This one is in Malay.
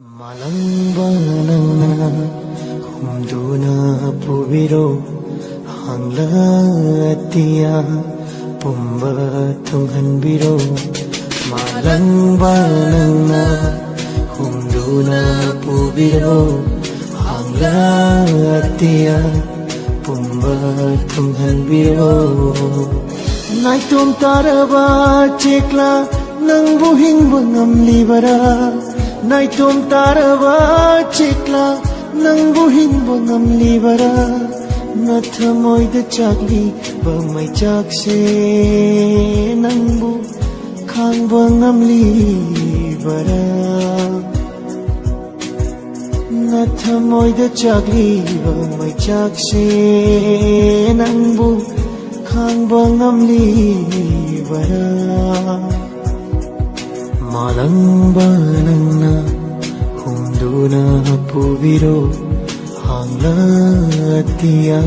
Malangba nangna humduna pubiro hangla atiya pumba tunghanbiro. Malangba nangna humduna pubiro hangla atiya pumba tunghanbiro. Naitum taraba chekla nang buhing bangamlibara. Naitum taraba chekla nang buhing bangamlibara. Nathamoida chakli bamai chakse nangbu khang bangamlibara. Nathamoida chakli bamai chakse nangbu khang bangamlibara. Malangba nangna humduna pubiro hangla atiya